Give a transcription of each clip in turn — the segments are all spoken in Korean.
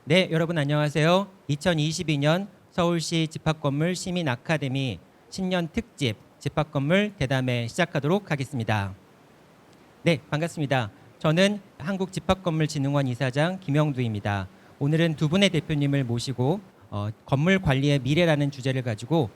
네, 여러분 안녕하세요. 2022년 서울시 집합건물 시민 아카데미 신년 특집 집합건물 대담회 시작하도록 하겠습니다. 네, 반갑습니다. 저는 한국집합건물진흥원 이사장 김영두입니다. 오늘은 두 분의 대표님을 모시고 건물 관리의 미래라는 주제를 가지고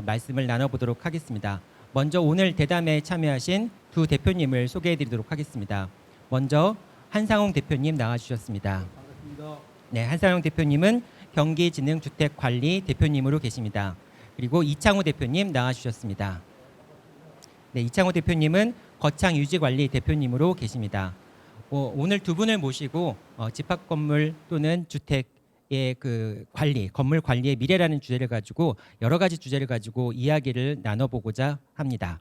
말씀을 나눠보도록 하겠습니다. 먼저 오늘 대담회에 참여하신 두 대표님을 소개해드리도록 하겠습니다. 먼저 한상홍 대표님 나와주셨습니다. 반갑습니다. 네, 한상용 대표님은 경기지능주택관리 대표님으로 계십니다. 그리고 이창호 대표님 나와주셨습니다. 네, 이창호 대표님은 거창유지관리 대표님으로 계십니다. 오늘 두 분을 모시고 집합건물 또는 주택의 그 관리, 건물 관리의 미래라는 주제를 가지고 여러 가지 주제를 가지고 이야기를 나눠보고자 합니다.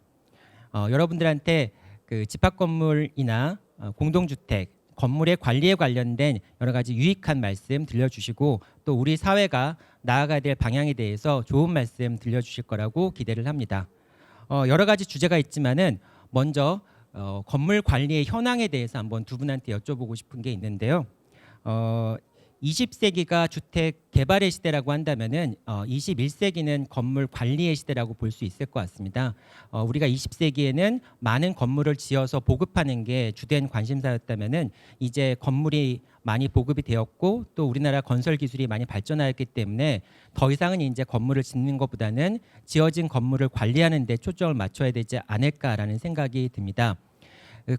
여러분들한테 그 집합건물이나 공동주택 건물의 관리에 관련된 여러 가지 유익한 말씀 들려주시고 또 우리 사회가 나아가야 될 방향에 대해서 좋은 말씀 들려주실 거라고 기대를 합니다. 여러 가지 주제가 있지만은 먼저 건물 관리의 현황에 대해서 한번 두 분한테 여쭤보고 싶은 게 있는데요. 20세기가 주택 개발의 시대라고 한다면은 21세기는 건물 관리의 시대라고 볼 수 있을 것 같습니다. 우리가 20세기에는 많은 건물을 지어서 보급하는 게 주된 관심사였다면은 이제 건물이 많이 보급이 되었고 또 우리나라 건설 기술이 많이 발전하였기 때문에 더 이상은 이제 건물을 짓는 것보다는 지어진 건물을 관리하는 데 초점을 맞춰야 되지 않을까라는 생각이 듭니다.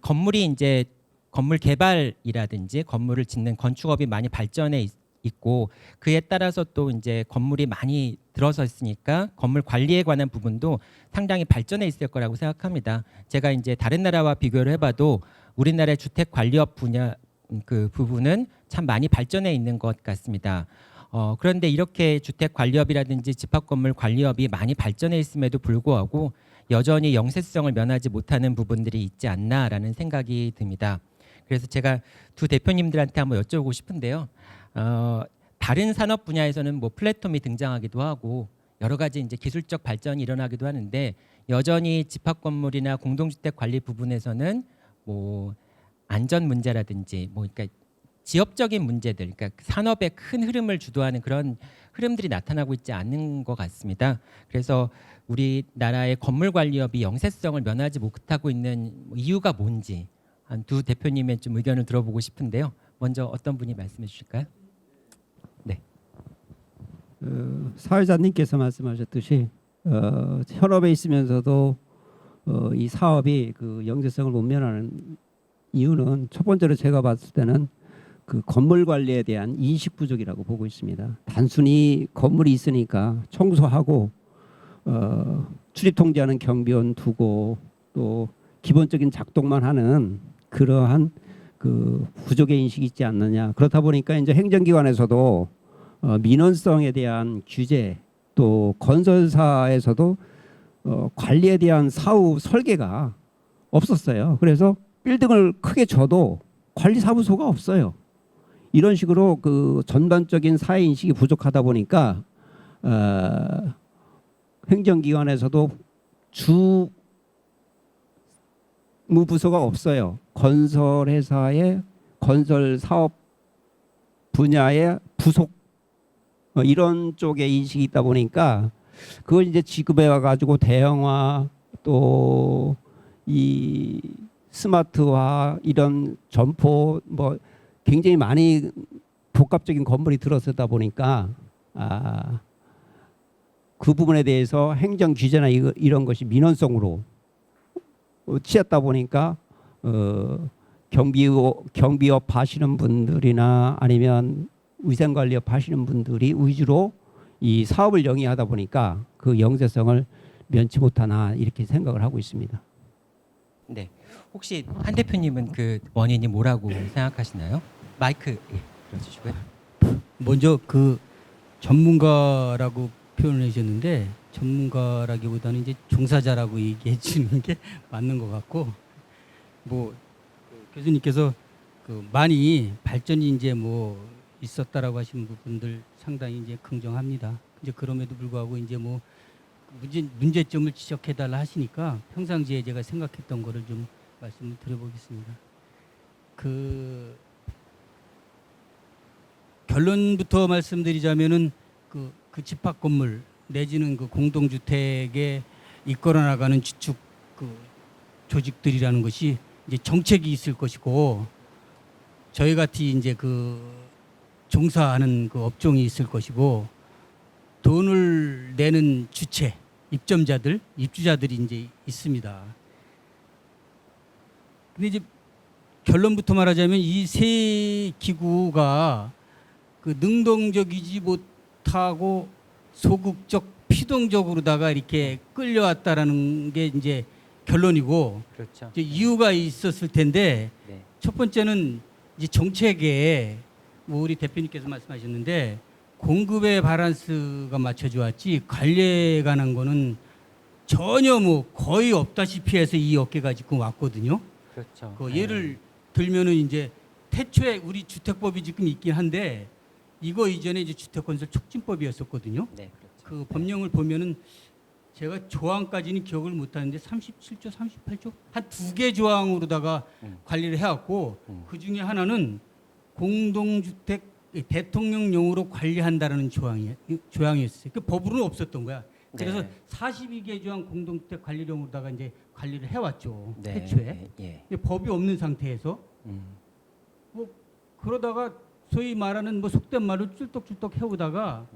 건물이 이제 건물 개발이라든지 건물을 짓는 건축업이 많이 발전해 있고 그에 따라서 또 이제 건물이 많이 들어서 있으니까 건물 관리에 관한 부분도 상당히 발전해 있을 거라고 생각합니다. 제가 이제 다른 나라와 비교를 해봐도 우리나라의 주택 관리업 분야 그 부분은 참 많이 발전해 있는 것 같습니다. 그런데 이렇게 주택 관리업이라든지 집합건물 관리업이 많이 발전해 있음에도 불구하고 여전히 영세성을 면하지 못하는 부분들이 있지 않나라는 생각이 듭니다. 그래서 제가 두 대표님들한테 한번 여쭤보고 싶은데요. 다른 산업 분야에서는 뭐 플랫폼이 등장하기도 하고 여러 가지 이제 기술적 발전이 일어나기도 하는데 여전히 집합 건물이나 공동주택 관리 부분에서는 뭐 안전 문제라든지 뭐 그러니까 지역적인 문제들, 그러니까 산업의 큰 흐름을 주도하는 그런 흐름들이 나타나고 있지 않는 것 같습니다. 그래서 우리나라의 건물 관리업이 영세성을 면하지 못하고 있는 이유가 뭔지 한 두 대표님의 좀 의견을 들어보고 싶은데요. 먼저 어떤 분이 말씀해 주실까요? 네. 사회자님께서 말씀하셨듯이 현업에 있으면서도 이 사업이 그 영재성을 못 면하는 이유는 첫 번째로 제가 봤을 때는 그 건물 관리에 대한 인식 부족이라고 보고 있습니다. 단순히 건물이 있으니까 청소하고 출입 통제하는 경비원 두고 또 기본적인 작동만 하는 그러한 그 부족의 인식이 있지 않느냐. 그렇다 보니까 이제 행정기관에서도 민원성에 대한 규제 또 건설사에서도 관리에 대한 사후 설계가 없었어요. 그래서 빌딩을 크게 져도 관리사무소가 없어요. 이런 식으로 그 전반적인 사회 인식이 부족하다 보니까 행정기관에서도 주무부서가 없어요. 건설회사의 건설 사업 분야의 부속 이런 쪽에 인식이 있다 보니까 그걸 이제 지급해 와가지고 대형화 또 이 스마트화 이런 점포 뭐 굉장히 많이 복합적인 건물이 들어서다 보니까 그 부분에 대해서 행정 규제나 이런 것이 민원성으로 치였다 보니까 경비업 하시는 분들이나 아니면 위생관리업 하시는 분들이 위주로 이 사업을 영위하다 보니까 그 영재성을 면치 못하나 이렇게 생각을 하고 있습니다. 네. 혹시 한 대표님은 그 원인이 뭐라고 생각하시나요? 마이크 예, 들어주시고요. 먼저 그 전문가라고 표현을 해주셨는데 전문가라기보다는 이제 종사자라고 얘기해 주는 게 맞는 것 같고 뭐 교수님께서 그 많이 발전이 이제 뭐 있었다라고 하시는 부분들 상당히 이제 긍정합니다. 이제 그럼에도 불구하고 이제 뭐 문제점을 지적해달라 하시니까 평상시에 제가 생각했던 거를 좀 말씀을 드려보겠습니다. 그 결론부터 말씀드리자면은 그 집합 건물 내지는 그 공동주택에 이끌어 나가는 주축 그 조직들이라는 것이 이제 정책이 있을 것이고 저희 같이 이제 그 종사하는 그 업종이 있을 것이고 돈을 내는 주체, 입점자들, 입주자들이 이제 있습니다. 근데 이제 결론부터 말하자면 이 세 기구가 그 능동적이지 못하고 소극적, 피동적으로다가 이렇게 끌려왔다라는 게 이제 결론이고 그렇죠. 이제 이유가 있었을 텐데 네. 첫 번째는 이제 정책에 뭐 우리 대표님께서 말씀하셨는데 공급의 밸런스가 맞춰져 왔지 관리에 관한 거는 전혀 뭐 거의 없다시피 해서 이 업계가 지금 왔거든요. 그렇죠. 그 네. 예를 들면은 이제 태초에 우리 주택법이 지금 있긴 한데 이거 이전에 이제 주택건설 촉진법이었었거든요. 네, 그렇죠. 그 법령을 보면은 제가 조항까지는 기억을 못하는데 37조, 38조 한 두 개 조항으로다가 관리를 해왔고 그 중에 하나는 공동주택 대통령령으로 관리한다라는 조항이었어요. 그 법으로는 없었던 거야. 그래서 네. 42개 조항 공동주택 관리령으로다가 이제 관리를 해왔죠. 네. 태초에. 예. 근데 법이 없는 상태에서 뭐 그러다가 소위 말하는 뭐 속된 말로 쫄떡쫄떡 해오다가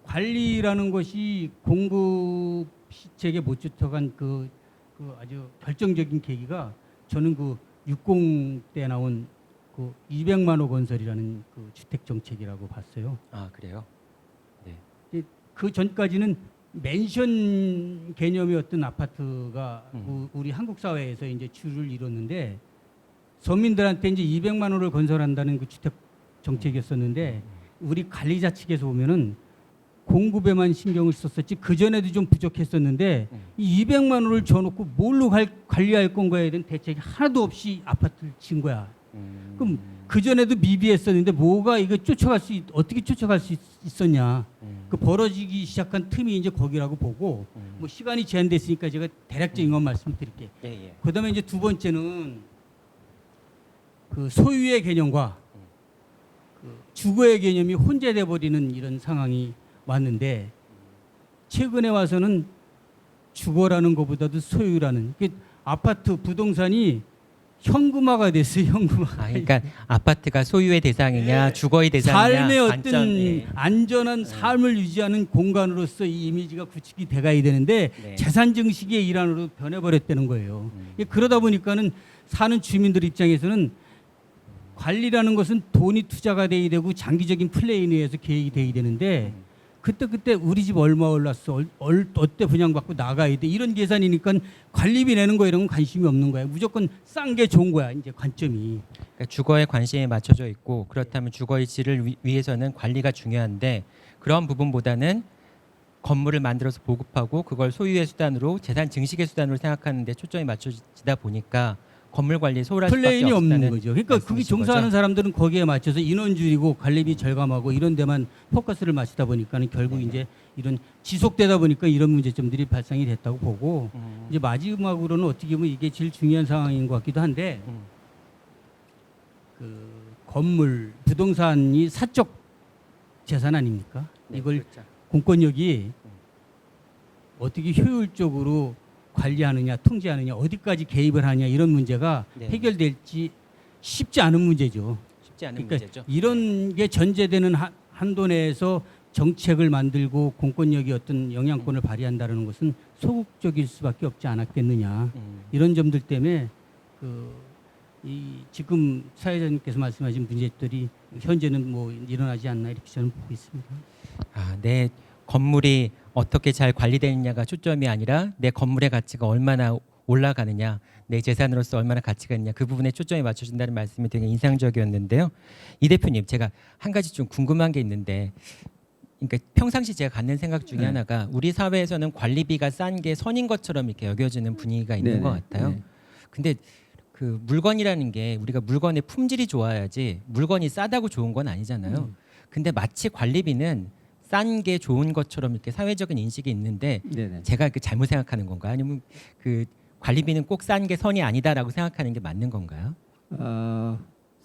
관리라는 것이 공급 시책에 못 쫓아간 그 아주 결정적인 계기가 저는 그 60 때 나온 그 200만 호 건설이라는 그 주택 정책이라고 봤어요. 아, 그래요? 그 전까지는 맨션 개념의 어떤 아파트가 우리 한국 사회에서 이제 주를 이뤘는데 서민들한테 이제 200만 호를 건설한다는 그 주택 정책이었었는데 우리 관리자 측에서 보면은 공급에만 신경을 썼었지 그 전에도 좀 부족했었는데 이 200만 호를 줘놓고 뭘로 관리할 건가에 대한 대책이 하나도 없이 아파트를 지은 거야. 그럼 그 전에도 미비했었는데 뭐가 이거 어떻게 쫓아갈 수 있었냐? 그 벌어지기 시작한 틈이 이제 거기라고 보고 뭐 시간이 제한됐으니까 제가 대략적인 건 말씀드릴게요. 예, 예. 그다음에 이제 두 번째는 그 소유의 개념과 그 주거의 개념이 혼재돼 버리는 이런 상황이 왔는데 최근에 와서는 주거라는 것보다도 소유라는 아파트 부동산이 현금화가 됐어요. 현금화. 아, 그러니까 아파트가 소유의 대상이냐, 네. 주거의 대상이냐, 삶의 어떤 관점, 예. 안전한 삶을 유지하는 공간으로서 이 이미지가 구축이 돼가야 되는데 네. 재산 증식의 일환으로 변해버렸다는 거예요. 그러다 보니까는 사는 주민들 입장에서는 관리라는 것은 돈이 투자가 돼야 되고 장기적인 플레이에 의해서 계획이 돼야 되는데 그때 우리 집 얼마 올랐어, 어때 분양받고 나가야 돼 이런 계산이니까 관리비 내는 거 이런 건 관심이 없는 거야. 무조건 싼 게 좋은 거야. 이제 관점이. 그러니까 주거에 관심이 맞춰져 있고 그렇다면 주거의 질을 위해서는 관리가 중요한데 그런 부분보다는 건물을 만들어서 보급하고 그걸 소유의 수단으로 재산 증식의 수단으로 생각하는데 초점이 맞춰지다 보니까 건물 관리에 소홀할 수밖에 플레인이 없는 없다는 거죠. 그러니까 거기 말씀이신 종사하는 거죠? 사람들은 거기에 맞춰서 인원 줄이고 관리비 절감하고 이런 데만 포커스를 맞추다 보니까는 결국 이제 이런 지속되다 보니까 이런 문제점들이 발생이 됐다고 보고 이제 마지막으로는 어떻게 보면 이게 제일 중요한 상황인 것 같기도 한데 그 건물 부동산이 사적 재산 아닙니까? 네, 이걸 그렇죠. 공권력이 어떻게 효율적으로 관리하느냐, 통제하느냐, 어디까지 개입을 하느냐 이런 문제가 네. 해결될지 쉽지 않은 문제죠. 쉽지 않은 그러니까 문제죠. 이런 게 전제되는 한도 내에서 정책을 만들고 공권력이 어떤 영향권을 발휘한다는 것은 소극적일 수밖에 없지 않았겠느냐. 이런 점들 때문에 이 지금 사회자님께서 말씀하신 문제들이 현재는 뭐 일어나지 않나 이렇게 저는 보고 있습니다. 아, 내 건물이 어떻게 잘 관리되느냐가 초점이 아니라 내 건물의 가치가 얼마나 올라가느냐, 내 재산으로서 얼마나 가치가 있느냐 그 부분에 초점이 맞춰진다는 말씀이 되게 인상적이었는데요. 이 대표님, 제가 한 가지 좀 궁금한 게 있는데, 그러니까 평상시 제가 갖는 생각 중에 하나가 우리 사회에서는 관리비가 싼 게 선인 것처럼 이렇게 여겨지는 분위기가 있는 네네. 것 같아요. 네. 근데 그 물건이라는 게 우리가 물건의 품질이 좋아야지 물건이 싸다고 좋은 건 아니잖아요. 근데 마치 관리비는 싼 게 좋은 것처럼 이렇게 사회적인 인식이 있는데 네네. 제가 그 잘못 생각하는 건가요? 아니면 그 관리비는 꼭 싼 게 선이 아니다라고 생각하는 게 맞는 건가요?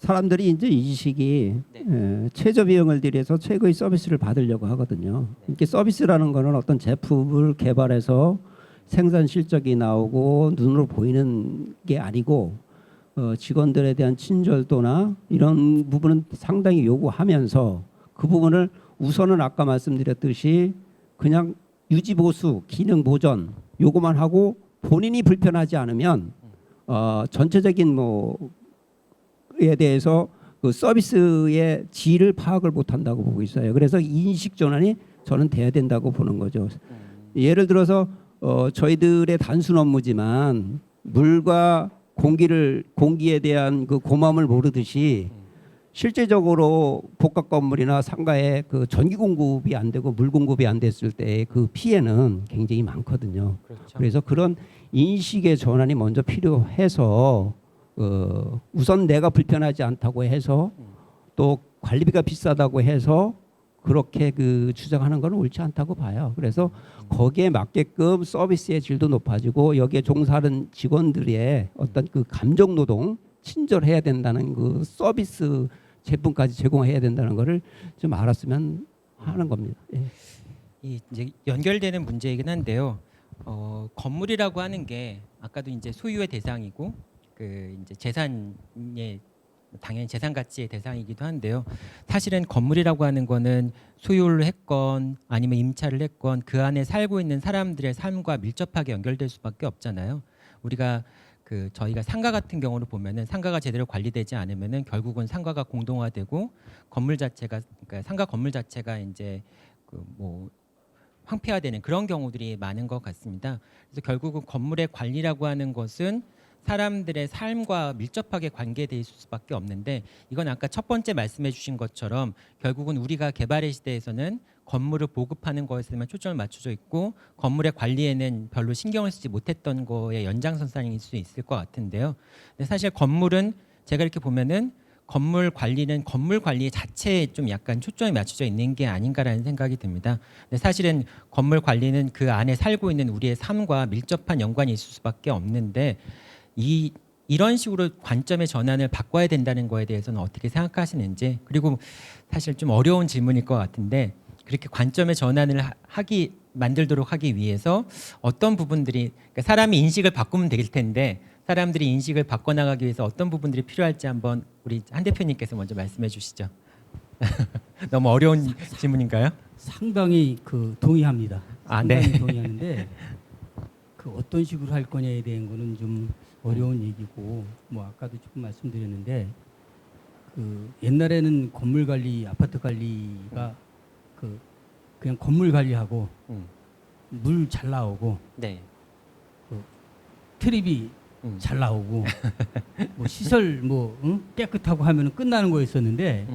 사람들이 이제 이 시기 최저 비용을 들여서 최고의 서비스를 받으려고 하거든요. 이렇게 서비스라는 거는 어떤 제품을 개발해서 생산 실적이 나오고 눈으로 보이는 게 아니고 직원들에 대한 친절도나 이런 부분은 상당히 요구하면서 그 부분을 우선은 아까 말씀드렸듯이 그냥 유지 보수, 기능 보전 요거만 하고 본인이 불편하지 않으면 전체적인 뭐에 대해서 그 서비스의 질을 파악을 못한다고 보고 있어요. 그래서 인식 전환이 저는 돼야 된다고 보는 거죠. 예를 들어서 저희들의 단순 업무지만 물과 공기에 대한 그 고마움을 모르듯이 실제적으로 복합 건물이나 상가에 그 전기 공급이 안 되고 물 공급이 안 됐을 때 그 피해는 굉장히 많거든요. 그렇죠. 그래서 그런 인식의 전환이 먼저 필요해서 우선 내가 불편하지 않다고 해서 또 관리비가 비싸다고 해서 그렇게 그 주장하는 건 옳지 않다고 봐요. 그래서 거기에 맞게끔 서비스의 질도 높아지고 여기에 종사하는 직원들의 어떤 그 감정 노동 친절해야 된다는 그 서비스 제품까지 제공해야 된다는 거를 좀 알았으면 하는 겁니다. 예. 이 이제 연결되는 문제이긴 한데요. 건물이라고 하는 게 아까도 이제 소유의 대상이고 그 이제 재산의 당연히 재산 가치의 대상이기도 한데요. 사실은 건물이라고 하는 거는 소유를 했건 아니면 임차를 했건 그 안에 살고 있는 사람들의 삶과 밀접하게 연결될 수밖에 없잖아요. 우리가 저희가 상가 같은 경우를 보면은 상가가 제대로 관리되지 않으면은 결국은 상가가 공동화되고 건물 자체가 그러니까 상가 건물 자체가 이제 뭐 황폐화되는 그런 경우들이 많은 것 같습니다. 그래서 결국은 건물의 관리라고 하는 것은 사람들의 삶과 밀접하게 관계돼 있을 수밖에 없는데 이건 아까 첫 번째 말씀해 주신 것처럼 결국은 우리가 개발의 시대에서는 건물을 보급하는 것에만 초점을 맞춰져 있고 건물의 관리에는 별로 신경을 쓰지 못했던 거의 연장선상일 수 있을 것 같은데요. 근데 사실 건물은 제가 이렇게 보면은 건물 관리는 건물 관리 자체에 좀 약간 초점이 맞춰져 있는 게 아닌가라는 생각이 듭니다. 근데 사실은 건물 관리는 그 안에 살고 있는 우리의 삶과 밀접한 연관이 있을 수밖에 없는데 이런 식으로 관점의 전환을 바꿔야 된다는 거에 대해서는 어떻게 생각하시는지 그리고 사실 좀 어려운 질문일 것 같은데 그렇게 관점의 전환을 만들도록 하기 위해서 어떤 부분들이 그러니까 사람이 인식을 바꾸면 될 텐데 사람들이 인식을 바꿔나가기 위해서 어떤 부분들이 필요할지 한번 우리 한 대표님께서 먼저 말씀해 주시죠. 너무 어려운 질문인가요? 상당히 동의합니다. 네. 상당히 동의하는데 어떤 식으로 할 거냐에 대한 거는 좀 어려운 얘기고 뭐 아까도 조금 말씀드렸는데 옛날에는 건물 관리, 아파트 관리가 그냥 건물 관리하고 물 잘 나오고 네. 트립이 잘 나오고 뭐 시설 깨끗하고 하면 끝나는 거였었는데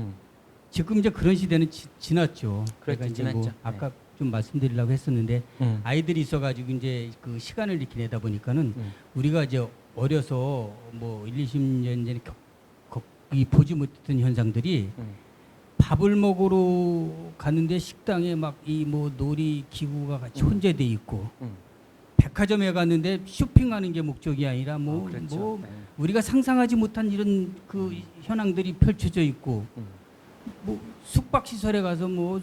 지금 이제 그런 시대는 지났죠. 그렇죠. 이제 지났죠. 아까 좀 말씀드리려고 했었는데 아이들이 있어가지고 이제 그 시간을 이렇게 내다 보니까는 우리가 이제 어려서 뭐 1, 20년 전에 보지 못했던 현상들이 밥을 먹으러 가는데 식당에 막 이 뭐 놀이 기구가 같이 혼재돼 있고 백화점에 갔는데 쇼핑하는 게 목적이 아니라 그렇죠. 네. 우리가 상상하지 못한 이런 그 현황들이 펼쳐져 있고 뭐 숙박 시설에 가서 뭐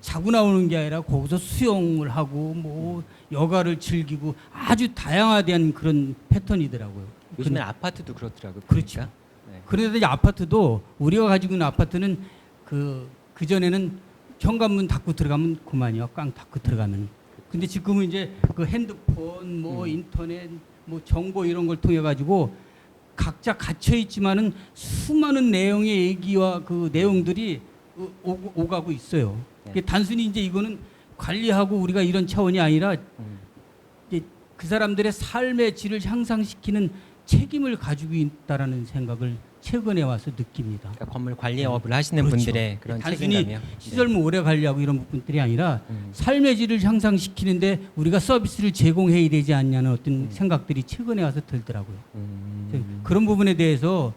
자고 나오는 게 아니라 거기서 수영을 하고 뭐 여가를 즐기고 아주 다양화된 그런 패턴이더라고요. 요즘엔 아파트도 그렇더라고요. 그렇죠. 보니까. 네. 그런데 이제 아파트도 우리가 가지고 있는 아파트는 그 전에는 현관문 닫고 들어가면 그만이요. 꽝 닫고 들어가면. 근데 지금은 이제 그 핸드폰, 뭐 인터넷, 뭐 정보 이런 걸 통해 가지고 각자 갇혀 있지만은 수많은 내용의 얘기와 그 내용들이 오가고 있어요. 네. 단순히 이제 이거는 관리하고 우리가 이런 차원이 아니라 이제 그 사람들의 삶의 질을 향상시키는 책임을 가지고 있다라는 생각을 최근에 와서 느낍니다. 그러니까 건물 관리업을 하시는 그렇죠. 분들의 그런 단순히 책임감이요. 시설물 오래 관리하고 이런 부분들이 아니라 삶의 질을 향상시키는데 우리가 서비스를 제공해야 되지 않냐는 어떤 생각들이 최근에 와서 들더라고요. 그런 부분에 대해서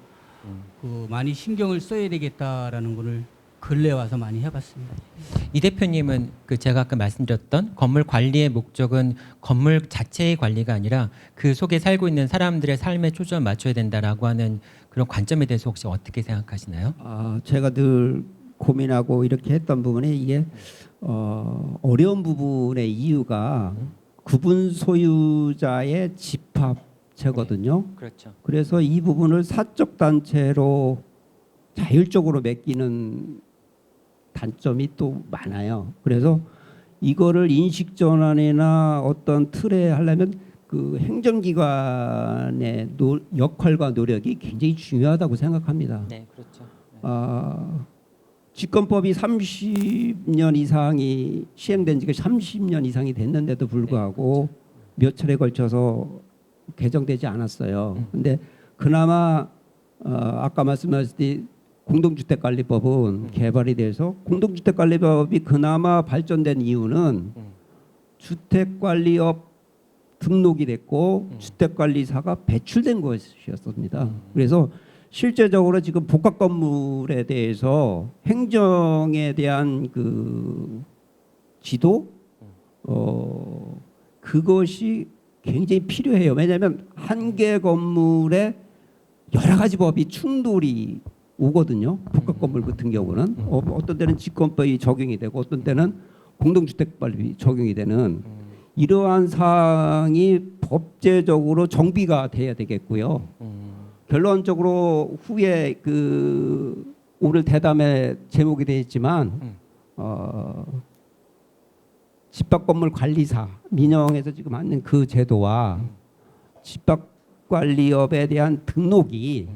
많이 신경을 써야 되겠다라는 거를 근래 와서 많이 해봤습니다. 이 대표님은 제가 아까 말씀드렸던 건물 관리의 목적은 건물 자체의 관리가 아니라 그 속에 살고 있는 사람들의 삶에 초점을 맞춰야 된다라고 하는 그런 관점에 대해서 혹시 어떻게 생각하시나요? 제가 늘 고민하고 이렇게 했던 부분이 이게 어려운 부분의 이유가 구분 소유자의 집합체거든요. 그렇죠. 그래서 이 부분을 사적 단체로 자율적으로 맡기는 단점이 또 많아요. 그래서 이거를 인식 전환이나 어떤 틀에 하려면 그 행정기관의 역할과 노력이 굉장히 중요하다고 생각합니다. 네, 그렇죠. 집권법이 30년 이상이 시행된 지가 30년 이상이 됐는데도 불구하고 몇 차례 걸쳐서 개정되지 않았어요. 근데 그나마 아까 말씀하셨듯이 공동주택관리법은 개발이 돼서 공동주택관리법이 그나마 발전된 이유는 주택관리업 등록이 됐고 주택관리사가 배출된 것이었습니다. 그래서 실제적으로 지금 복합 건물에 대해서 행정에 대한 그 지도 그것이 굉장히 필요해요. 왜냐하면 한 개 건물에 여러 가지 법이 충돌이 오거든요. 복합 건물 같은 경우는 어떤 때는 집권법이 적용이 되고 어떤 때는 공동주택법이 적용이 되는 이러한 사항이 법제적으로 정비가 돼야 되겠고요. 결론적으로 후에 그 오늘 대담의 제목이 되어 있지만 집합건물관리사 민영에서 지금 하는 그 제도와 집합관리업에 대한 등록이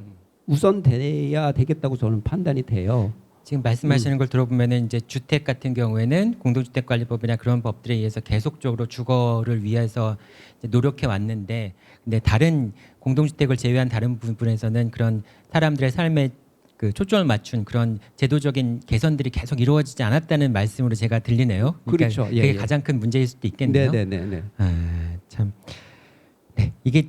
우선돼야 되겠다고 저는 판단이 돼요. 지금 말씀하시는 걸 들어보면은 이제 주택 같은 경우에는 공동주택관리법이나 그런 법들에 의해서 계속적으로 주거를 위해서 이제 노력해 왔는데, 근데 다른 공동주택을 제외한 다른 부분에서는 그런 사람들의 삶에 그 초점을 맞춘 그런 제도적인 개선들이 계속 이루어지지 않았다는 말씀으로 제가 들리네요. 그러니까 그렇죠. 예, 그게 예. 가장 큰 문제일 수도 있겠네요. 네네네. 참, 네, 이게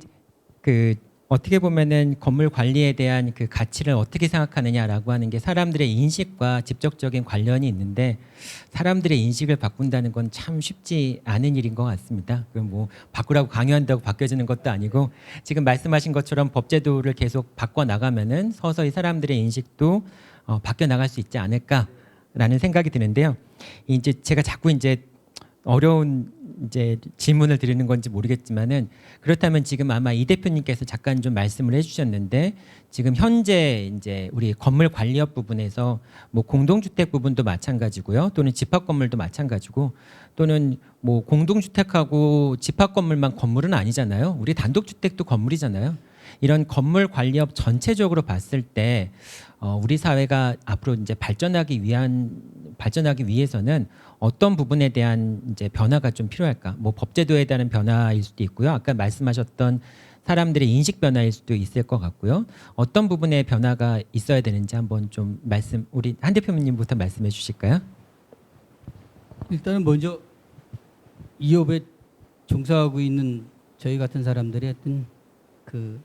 그 어떻게 보면은 건물 관리에 대한 그 가치를 어떻게 생각하느냐라고 하는 게 사람들의 인식과 직접적인 관련이 있는데, 사람들의 인식을 바꾼다는 건 참 쉽지 않은 일인 것 같습니다. 그럼 뭐 바꾸라고 강요한다고 바뀌어지는 것도 아니고, 지금 말씀하신 것처럼 법제도를 계속 바꿔 나가면은 서서히 사람들의 인식도 바뀌어 나갈 수 있지 않을까라는 생각이 드는데요. 이제 제가 자꾸 이제 어려운 이제 질문을 드리는 건지 모르겠지만은, 그렇다면 지금 아마 이 대표님께서 잠깐 좀 말씀을 해주셨는데, 지금 현재 이제 우리 건물 관리업 부분에서 뭐 공동주택 부분도 마찬가지고요, 또는 집합 건물도 마찬가지고, 또는 뭐 공동주택하고 집합 건물만 건물은 아니잖아요. 우리 단독주택도 건물이잖아요. 이런 건물 관리업 전체적으로 봤을 때 우리 사회가 앞으로 이제 발전하기 위해서는 어떤 부분에 대한 이제 변화가 좀 필요할까? 뭐 법제도에 대한 변화일 수도 있고요. 아까 말씀하셨던 사람들의 인식 변화일 수도 있을 것 같고요. 어떤 부분에 변화가 있어야 되는지 한번 좀 우리 한 대표님부터 말씀해 주실까요? 일단은 먼저 이 업에 종사하고 있는 저희 같은 사람들의 어떤 그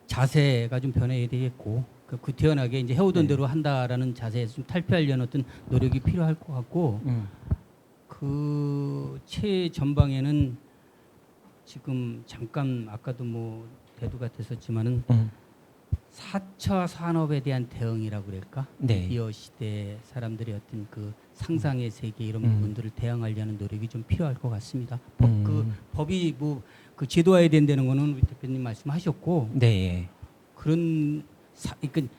자세가 좀 변해야 되겠고, 그 태연하게 이제 해오던 대로 한다라는 자세에서 좀 탈피하려는 어떤 노력이 필요할 것 같고, 그 최전방에는 지금 잠깐 아까도 뭐 대두가 됐었지만은 4차 산업에 대한 대응이라고 그럴까? 네. 미디어 시대 사람들의 어떤 그 상상의 세계 이런 부분들을 대응하려는 노력이 좀 필요할 것 같습니다. 그 법이 뭐 그 제도화해야 된다는 거는 우리 대표님 말씀하셨고, 네. 그런 그러니까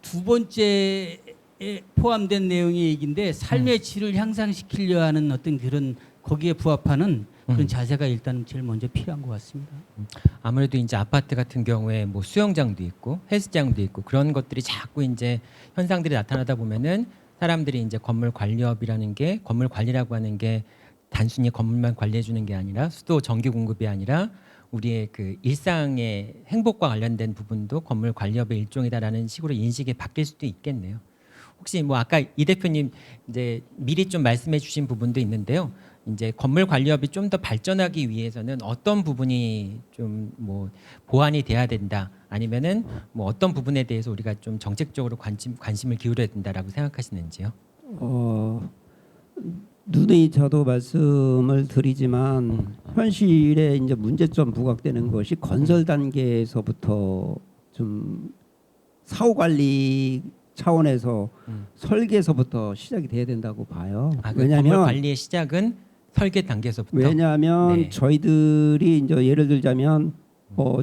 두 번째에 포함된 내용의 얘기인데, 삶의 질을 향상시키려 하는 어떤 그런 거기에 부합하는 그런 자세가 일단 제일 먼저 필요한 것 같습니다. 아무래도 이제 아파트 같은 경우에 뭐 수영장도 있고 헬스장도 있고 그런 것들이 자꾸 이제 현상들이 나타나다 보면은 사람들이 이제 건물 관리업이라는 게, 건물 관리라고 하는 게 단순히 건물만 관리해 주는 게 아니라 수도 전기 공급이 아니라 우리의 그 일상의 행복과 관련된 부분도 건물 관리업의 일종이다라는 식으로 인식이 바뀔 수도 있겠네요. 혹시 뭐 아까 이 대표님 이제 미리 좀 말씀해 주신 부분도 있는데요. 이제 건물 관리업이 좀 더 발전하기 위해서는 어떤 부분이 좀 뭐 보완이 돼야 된다, 아니면은 뭐 어떤 부분에 대해서 우리가 좀 정책적으로 관심을 기울여야 된다라고 생각하시는지요? 누누이 저도 말씀을 드리지만 현실에 이제 문제점 부각되는 것이 건설 단계에서부터 좀 사후 관리 차원에서 설계에서부터 시작이 돼야 된다고 봐요. 아, 그 건물 왜냐하면 관리의 시작은 설계 단계에서부터. 왜냐하면 네. 저희들이 이제 예를 들자면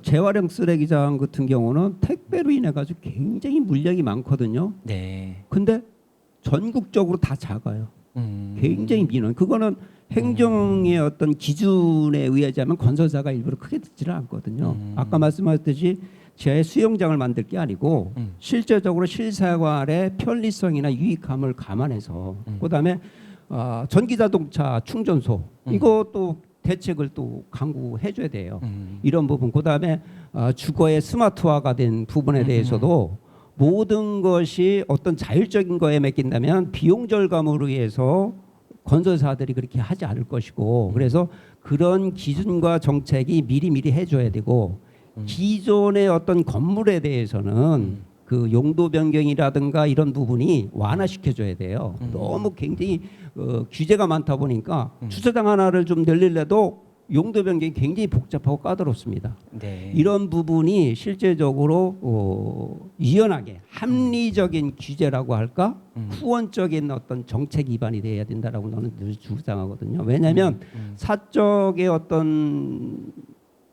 재활용 쓰레기장 같은 경우는 택배로 인해 가지고 굉장히 물량이 많거든요. 네. 근데 전국적으로 다 작아요. 굉장히 민원. 그거는 행정의 어떤 기준에 의하자면 건설사가 일부러 크게 듣지를 않거든요. 아까 말씀하셨듯이 제 수영장을 만들 게 아니고 실제적으로 실생활의 편리성이나 유익함을 감안해서 그다음에 전기자동차 충전소 이것도 대책을 또 강구해줘야 돼요. 이런 부분. 그다음에 주거의 스마트화가 된 부분에 대해서도 모든 것이 어떤 자율적인 거에 맡긴다면 비용 절감으로 위해서 건설사들이 그렇게 하지 않을 것이고 그래서 그런 기준과 정책이 미리미리 해줘야 되고 기존의 어떤 건물에 대해서는 그 용도 변경이라든가 이런 부분이 완화시켜줘야 돼요. 너무 굉장히 규제가 많다 보니까 주차장 하나를 좀 늘리려도 용도 변경이 굉장히 복잡하고 까다롭습니다. 네. 이런 부분이 실제적으로 유연하게 합리적인 규제라고 할까 후원적인 어떤 정책 기반이 돼야 된다라고 저는 늘 주장하거든요. 왜냐하면 사적의 어떤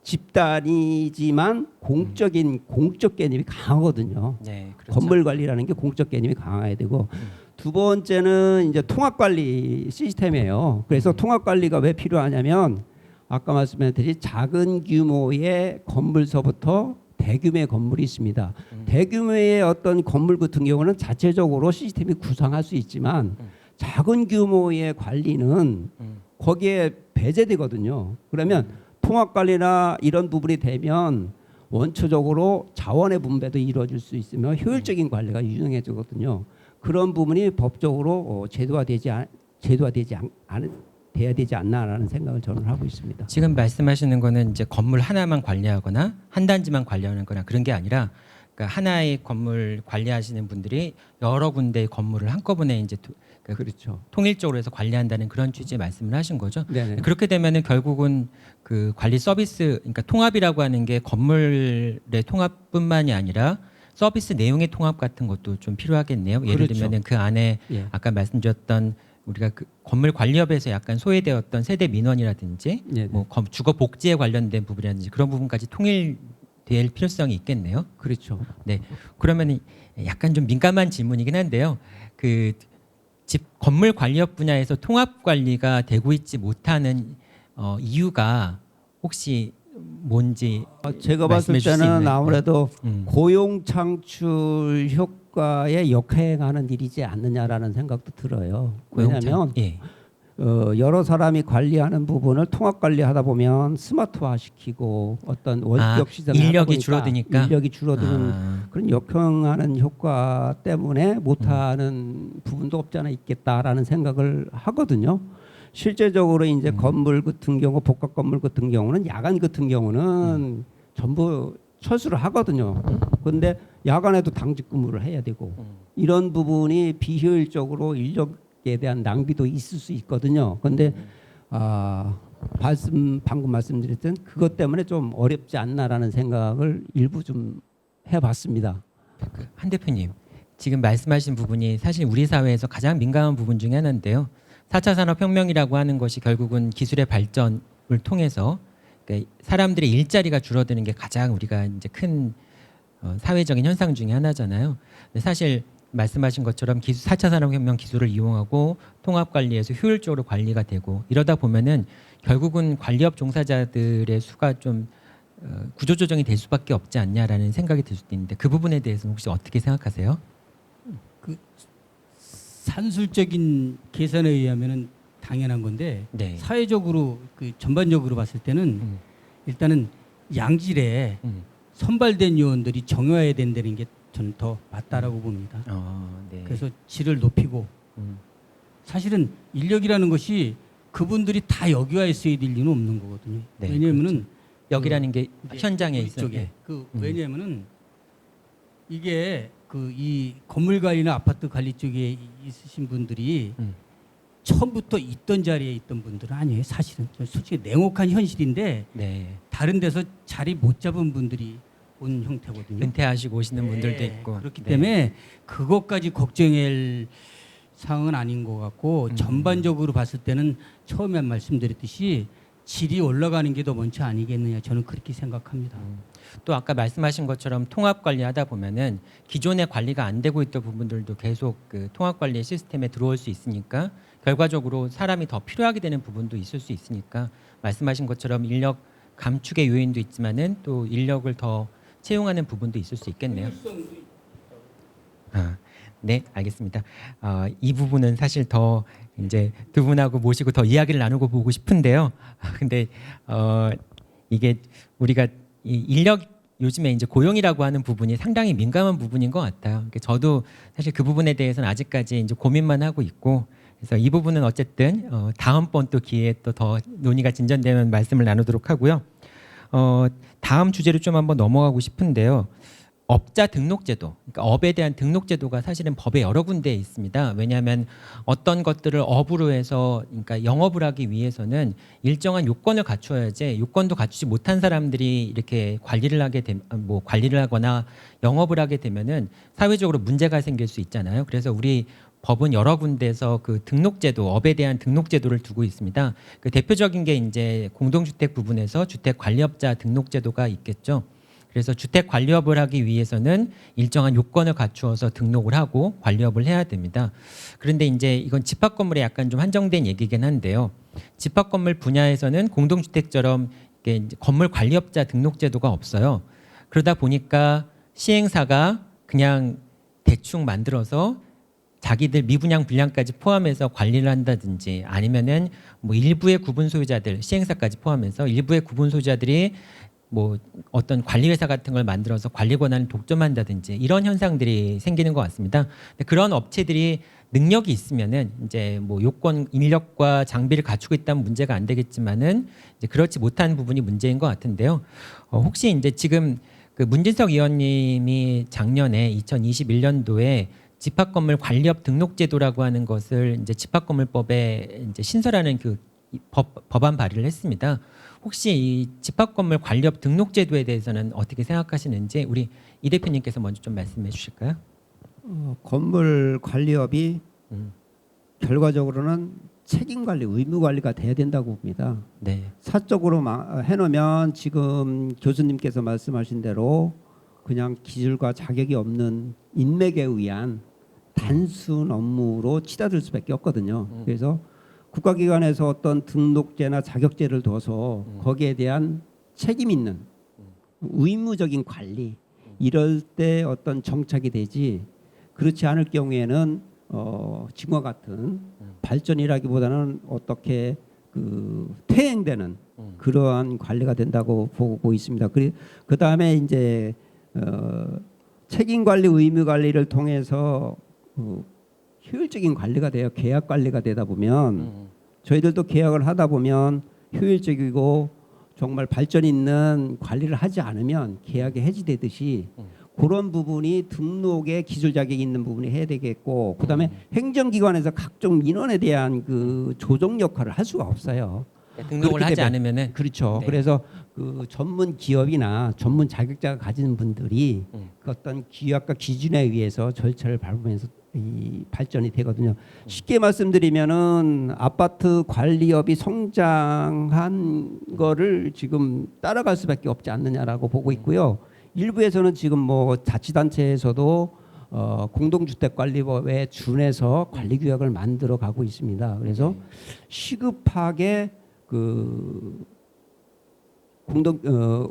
집단이지만 공적 개념이 강하거든요. 네, 그렇죠. 건물 관리라는 게 공적 개념이 강해야 되고 두 번째는 이제 통합 관리 시스템이에요. 그래서 통합 관리가 왜 필요하냐면 아까 말씀드린 작은 규모의 건물서부터 대규모의 건물이 있습니다. 대규모의 어떤 건물 같은 경우는 자체적으로 시스템이 구성할 수 있지만 작은 규모의 관리는 거기에 배제되거든요. 그러면 통합 관리나 이런 부분이 되면 원초적으로 자원의 분배도 이루어질 수 있으며 효율적인 관리가 유능해지거든요. 그런 부분이 법적으로 돼야 되지 않나라는 생각을 저는 하고 있습니다. 지금 말씀하시는 거는 이제 건물 하나만 관리하거나 한 단지만 관리하는 거나 그런 게 아니라 그러니까 하나의 건물 관리하시는 분들이 여러 군데의 건물을 한꺼번에 이제 그렇죠. 통일적으로 해서 관리한다는 그런 취지의 말씀을 하신 거죠. 네네. 그렇게 되면은 결국은 그 관리 서비스, 그러니까 통합이라고 하는 게 건물의 통합뿐만이 아니라 서비스 내용의 통합 같은 것도 좀 필요하겠네요. 예를 그렇죠. 들면은 그 안에 예. 아까 말씀드렸던 우리가 그 건물 관리업에서 약간 소외되었던 세대 민원이라든지 네네. 뭐 주거 복지에 관련된 부분이라든지 그런 부분까지 통일될 필요성이 있겠네요. 그렇죠. 네. 그러면 약간 좀 민감한 질문이긴 한데요. 그 집 건물 관리업 분야에서 통합 관리가 되고 있지 못하는 이유가 혹시 뭔지 제가 말씀해 봤을 주실 수 때는 있나요? 아무래도 음. 고용 창출 효과에 역행하는 일이지 않느냐라는 생각도 들어요. 왜냐하면 예. 여러 사람이 관리하는 부분을 통합 관리하다 보면 스마트화 시키고 어떤 원격 시장을 인력이 하다 보니까 줄어드니까? 인력이 줄어드는 그런 역행하는 효과 때문에 못하는 부분도 없지 않아 있겠다라는 생각을 하거든요. 실제적으로 이제 건물 같은 경우 복합 건물 같은 경우는 야간 같은 경우는 전부 철수를 하거든요. 그런데 야간에도 당직 근무를 해야 되고 이런 부분이 비효율적으로 인력에 대한 낭비도 있을 수 있거든요. 그런데 방금 말씀드렸던 그것 때문에 좀 어렵지 않나라는 생각을 일부 좀 해봤습니다. 한 대표님 지금 말씀하신 부분이 사실 우리 사회에서 가장 민감한 부분 중에 하나인데요. 4차 산업혁명이라고 하는 것이 결국은 기술의 발전을 통해서 그러니까 사람들의 일자리가 줄어드는 게 가장 우리가 이제 큰 사회적인 현상 중에 하나잖아요. 근데 사실 말씀하신 것처럼 4차 산업혁명 기술을 이용하고 통합관리에서 효율적으로 관리가 되고 이러다 보면은 결국은 관리업 종사자들의 수가 좀 구조조정이 될 수밖에 없지 않냐라는 생각이 들 수도 있는데 그 부분에 대해서는 혹시 어떻게 생각하세요? 그 산술적인 계산에 의하면은 당연한 건데 네. 사회적으로 그 전반적으로 봤을 때는 일단은 양질의 선발된 요원들이 정해야 된다는 게 저는 더 맞다라고 봅니다. 네. 그래서 질을 높이고 사실은 인력이라는 것이 그분들이 다 여기 와 있어야 될 이유는 없는 거거든요. 네, 왜냐하면은 여기라는 게 현장에 우리 있어요. 쪽에 왜냐하면은 이게 그 이 건물 관리나 아파트 관리 쪽에 있으신 분들이 처음부터 있던 자리에 있던 분들은 아니에요. 사실은 솔직히 냉혹한 현실인데 네. 다른 데서 자리 못 잡은 분들이 온 형태거든요. 은퇴하시고 오시는 분들도 있고 그렇기 네. 때문에 그것까지 걱정할 상황은 아닌 것 같고 전반적으로 봤을 때는 처음에 말씀드렸듯이 질이 올라가는 게 더 먼저 아니겠느냐 저는 그렇게 생각합니다. 또 아까 말씀하신 것처럼 통합 관리하다 보면은 기존의 관리가 안 되고 있던 부분들도 계속 그 통합 관리 시스템에 들어올 수 있으니까 결과적으로 사람이 더 필요하게 되는 부분도 있을 수 있으니까 말씀하신 것처럼 인력 감축의 요인도 있지만은 또 인력을 더 채용하는 부분도 있을 수 있겠네요. 네, 알겠습니다. 이 부분은 사실 더 이제 두 분하고 모시고 더 이야기를 나누고 보고 싶은데요. 근데 이게 우리가 이 인력 요즘에 이제 고용이라고 하는 부분이 상당히 민감한 부분인 것 같아요. 그러니까 저도 사실 그 부분에 대해서는 아직까지 이제 고민만 하고 있고, 그래서 이 부분은 어쨌든 다음번 또 기회에 또 더 논의가 진전되면 말씀을 나누도록 하고요. 다음 주제로 좀 한번 넘어가고 싶은데요. 업자 등록제도, 그러니까 업에 대한 등록제도가 사실은 법에 여러 군데에 있습니다. 왜냐하면 어떤 것들을 업으로 해서, 그러니까 영업을 하기 위해서는 일정한 요건을 갖춰야지 요건도 갖추지 못한 사람들이 이렇게 관리를 하거나 영업을 하게 되면은 사회적으로 문제가 생길 수 있잖아요. 그래서 우리 법은 여러 군데에서 그 등록제도, 업에 대한 등록제도를 두고 있습니다. 그 대표적인 게 이제 공동주택 부분에서 주택관리업자 등록제도가 있겠죠. 그래서 주택 관리업을 하기 위해서는 일정한 요건을 갖추어서 등록을 하고 관리업을 해야 됩니다. 그런데 이제 이건 집합 건물에 약간 좀 한정된 얘기긴 한데요. 집합 건물 분야에서는 공동주택처럼 이게 이제 건물 관리업자 등록제도가 없어요. 그러다 보니까 시행사가 그냥 대충 만들어서 자기들 미분양 분량까지 포함해서 관리를 한다든지 아니면은 뭐 일부의 구분 소유자들, 시행사까지 포함해서 일부의 구분 소유자들이 뭐 어떤 관리회사 같은 걸 만들어서 관리 권한을 독점한다든지 이런 현상들이 생기는 것 같습니다. 근데 그런 업체들이 능력이 있으면은 이제 뭐 요건, 인력과 장비를 갖추고 있다면 문제가 안 되겠지만은 이제 그렇지 못한 부분이 문제인 것 같은데요. 혹시 이제 지금 그 문진석 의원님이 작년에 2021년도에 집합건물 관리업 등록제도라고 하는 것을 이제 집합건물법에 이제 신설하는 그 법안 발의를 했습니다. 혹시 이 집합건물 관리업 등록제도에 대해서는 어떻게 생각하시는지 우리 이 대표님께서 먼저 좀 말씀해 주실까요? 건물 관리업이 결과적으로는 책임 관리, 의무 관리가 돼야 된다고 봅니다. 네. 사적으로 해놓으면 지금 교수님께서 말씀하신 대로 그냥 기술과 자격이 없는 인맥에 의한 단순 업무로 치닫을 수밖에 없거든요. 그래서 국가기관에서 어떤 등록제나 자격제를 둬서 거기에 대한 책임 있는 의무적인 관리 이럴 때 어떤 정착이 되지, 그렇지 않을 경우에는 지금과 같은 발전이라기보다는 어떻게 그 퇴행되는 그러한 관리가 된다고 보고 있습니다. 그 다음에 이제 책임 관리, 의무 관리를 통해서 효율적인 관리가 돼요. 계약 관리가 되다 보면 저희들도 계약을 하다 보면 효율적이고 정말 발전 있는 관리를 하지 않으면 계약이 해지되듯이 그런 부분이 등록에 기술 자격이 있는 부분이 해야 되겠고, 그다음에 행정기관에서 각종 민원에 대한 그 조정 역할을 할 수가 없어요. 등록을 하지 않으면은 그렇죠. 네. 그래서 그 전문 기업이나 전문 자격자가 가지는 분들이 그 어떤 규약과 기준에 의해서 절차를 밟으면서 이 발전이 되거든요. 쉽게 말씀드리면은 아파트 관리업이 성장한 거를 지금 따라갈 수밖에 없지 않느냐라고 보고 있고요. 일부에서는 지금 뭐 자치단체에서도 공동주택관리법에 준해서 관리규약을 만들어 가고 있습니다. 그래서 시급하게 그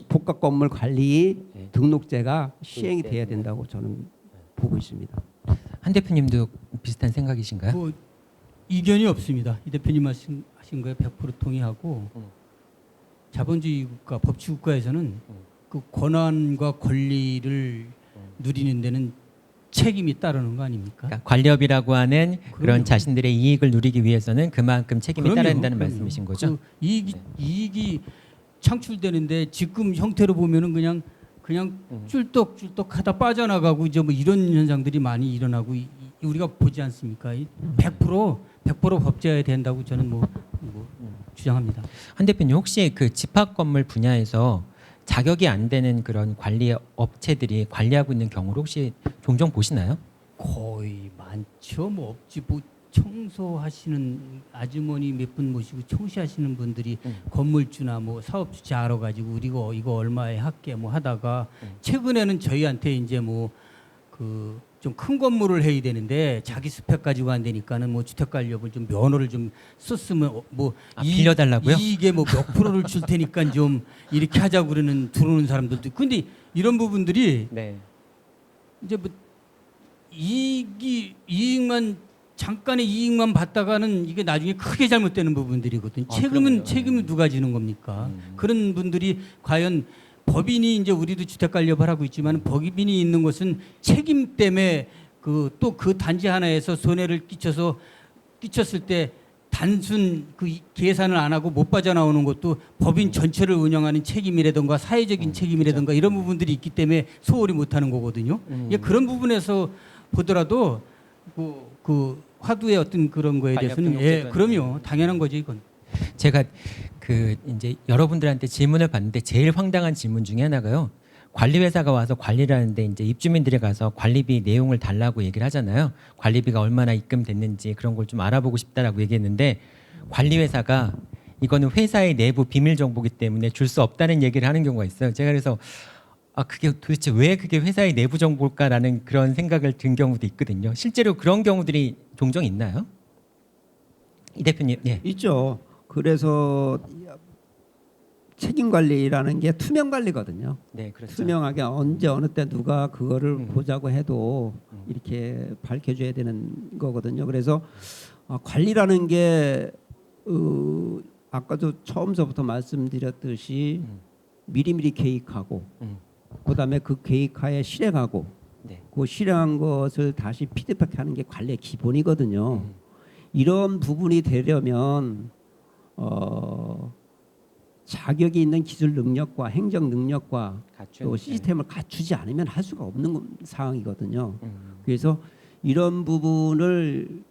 복합건물 관리 등록제가 시행이 돼야 된다고 저는 보고 있습니다. 한 대표님도 비슷한 생각이신가요? 뭐 이견이 없습니다. 이 대표님 말씀하신 거에 100% 동의하고 자본주의 국가, 법치 국가에서는 그 권한과 권리를 누리는 데는 책임이 따르는 거 아닙니까? 그러니까 관리업이라고 하는 그런 그럼요. 자신들의 이익을 누리기 위해서는 그만큼 책임이 그럼요, 따라야 된다는 그럼요. 말씀이신 거죠? 그 이익이 창출되는데 지금 형태로 보면은 그냥 쫄떡쫄떡하다 빠져나가고 이제 뭐 이런 현상들이 많이 일어나고 우리가 보지 않습니까? 100% 법제화해야 된다고 저는 뭐 주장합니다. 한 대표님 혹시 그 집합 건물 분야에서 자격이 안 되는 그런 관리 업체들이 관리하고 있는 경우를 혹시 종종 보시나요? 거의 많죠. 뭐 없지. 뭐 청소하시는 아주머니 몇 분 모시고 청소하시는 분들이 건물주나 뭐 사업주 자러 가지고 우리가 이거 얼마에 할게 뭐 하다가 최근에는 저희한테 이제 뭐 그 좀 큰 건물을 해야 되는데 자기 스펙 가지고 안 되니까는 뭐 주택관리업을 좀 면허를 좀 썼으면 뭐 빌려달라고요? 이게 뭐 몇 프로를 줄 테니까 좀 이렇게 하자고 그러는 들어오는 사람들도 있고. 근데 이런 부분들이 네. 이제 뭐 이익만 잠깐의 이익만 받다가는 이게 나중에 크게 잘못되는 부분들이거든요. 아, 그럼요. 책임은 누가 지는 겁니까? 음. 그런 분들이 과연 법인이 이제 우리도 주택관리업을 하고 있지만 법인이 있는 것은 책임 때문에 그 또 그 단지 하나에서 손해를 끼쳤을 때 단순 그 계산을 안 하고 못 빠져나오는 것도 법인 전체를 운영하는 책임이라든가 사회적인 책임이라든가 이런 부분들이 있기 때문에 소홀히 못하는 거거든요. 예, 그런 부분에서 보더라도 그 화두의 어떤 그런 거에 대해서는 그럼요, 당연한 거죠 이건. 제가 그 이제 여러분들한테 질문을 받는데 제일 황당한 질문 중에 하나가요. 관리회사가 와서 관리를 하는데 이제 입주민들이 가서 관리비 내용을 달라고 얘기를 하잖아요. 관리비가 얼마나 입금됐는지 그런 걸 좀 알아보고 싶다라고 얘기했는데 관리회사가 이거는 회사의 내부 비밀 정보기 때문에 줄 수 없다는 얘기를 하는 경우가 있어요. 제가 그래서 그게 도대체 왜 그게 회사의 내부 정보일까라는 그런 생각을 든 경우도 있거든요. 실제로 그런 경우들이 종종 있나요? 이 대표님, 예. 있죠. 그래서 책임 관리라는 게 투명 관리거든요. 네, 그렇죠. 투명하게 언제 어느 때 누가 그거를 보자고 해도 이렇게 밝혀줘야 되는 거거든요. 그래서 관리라는 게 아까도 처음서부터 말씀드렸듯이 미리미리 계획하고 그다음에 그 계획하에 실행하고 네. 그 실행한 것을 다시 피드백하는 게 관리의 기본이거든요. 이런 부분이 되려면 자격이 있는 기술 능력과 행정 능력과 또 시스템을 갖추지 않으면 할 수가 없는 상황이거든요. 그래서 이런 부분을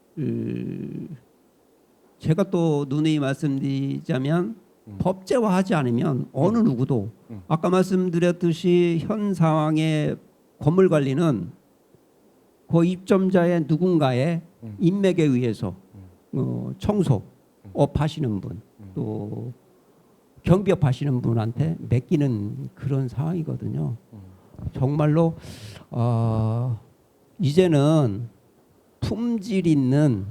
제가 또 누누이 말씀드리자면 법제화하지 않으면 어느 누구도 아까 말씀드렸듯이 현 상황의 건물 관리는 그 입점자의 누군가의 인맥에 의해서 청소업 하시는 분 또 경비업 하시는 분한테 맡기는 그런 상황이거든요. 정말로 이제는 품질 있는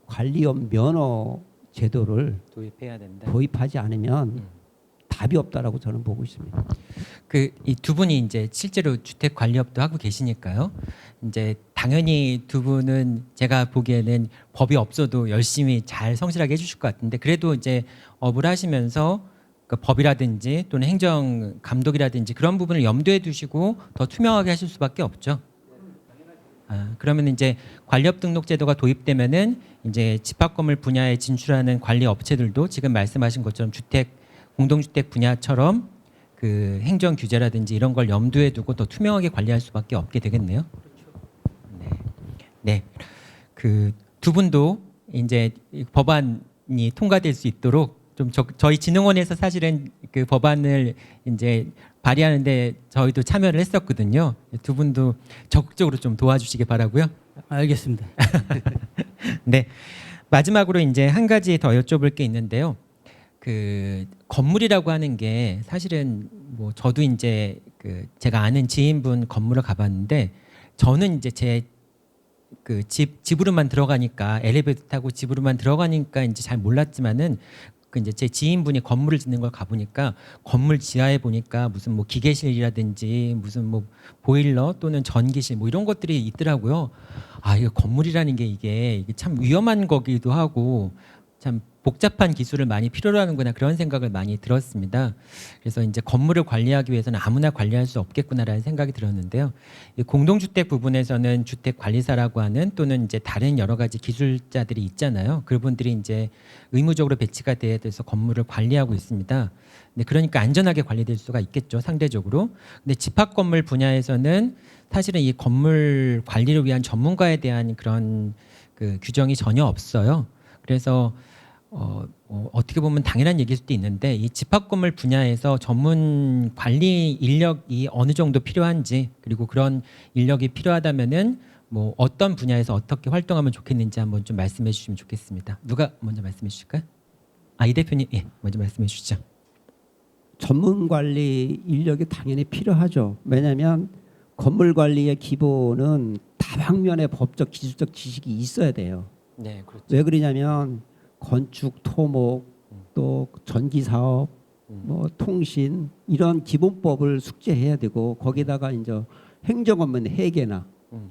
관리업 면허 제도를 도입해야 된다. 도입하지 않으면 답이 없다라고 저는 보고 있습니다. 그 이 두 분이 이제 실제로 주택 관리업도 하고 계시니까요. 이제 당연히 두 분은 제가 보기에는 법이 없어도 열심히 잘 성실하게 해주실 것 같은데 그래도 이제 업을 하시면서 그 법이라든지 또는 행정 감독이라든지 그런 부분을 염두에 두시고 더 투명하게 하실 수밖에 없죠. 그러면 이제 관리업 등록 제도가 도입되면은 이제 집합 건물 분야에 진출하는 관리 업체들도 지금 말씀하신 것처럼 공동주택 분야처럼 그 행정 규제라든지 이런 걸 염두에 두고 더 투명하게 관리할 수밖에 없게 되겠네요. 네. 네. 그 두 분도 이제 이 법안이 통과될 수 있도록 좀 저희 진흥원에서 사실은 그 법안을 이제 발의하는데 저희도 참여를 했었거든요. 두 분도 적극적으로 좀 도와주시기 바라고요. 알겠습니다. 네. 마지막으로 이제 한 가지 더 여쭤볼 게 있는데요. 그 건물이라고 하는 게 사실은 뭐 저도 이제 그 제가 아는 지인분 건물을 가봤는데 저는 이제 제 그 집으로만 들어가니까 엘리베이터 타고 집으로만 들어가니까 이제 잘 몰랐지만은 그 이제 제 지인분이 건물을 짓는 걸 가보니까 건물 지하에 보니까 무슨 뭐 기계실이라든지 무슨 뭐 보일러 또는 전기실 뭐 이런 것들이 있더라고요. 이거 건물이라는 게 이게 참 위험한 거기도 하고 참 복잡한 기술을 많이 필요로 하는구나 그런 생각을 많이 들었습니다. 그래서 이제 건물을 관리하기 위해서는 아무나 관리할 수 없겠구나라는 생각이 들었는데요. 이 공동주택 부분에서는 주택관리사라고 하는 또는 이제 다른 여러 가지 기술자들이 있잖아요. 그분들이 이제 의무적으로 배치가 돼서 건물을 관리하고 있습니다. 네, 그러니까 안전하게 관리될 수가 있겠죠, 상대적으로. 근데 집합 건물 분야에서는 사실은 이 건물 관리를 위한 전문가에 대한 그런 그 규정이 전혀 없어요. 그래서 어떻게 보면 당연한 얘기일 수도 있는데 이 집합건물 분야에서 전문 관리 인력이 어느 정도 필요한지 그리고 그런 인력이 필요하다면은 뭐 어떤 분야에서 어떻게 활동하면 좋겠는지 한번 좀 말씀해 주시면 좋겠습니다. 누가 먼저 말씀해 주실까요? 이 대표님 예, 먼저 말씀해 주시죠. 전문 관리 인력이 당연히 필요하죠. 왜냐하면 건물 관리의 기본은 다방면의 법적 기술적 지식이 있어야 돼요. 네, 그렇죠. 왜 그러냐면 건축, 토목, 또 전기 사업, 뭐 통신 이런 기본법을 숙지해야 되고 거기다가 이제 행정업무 회계나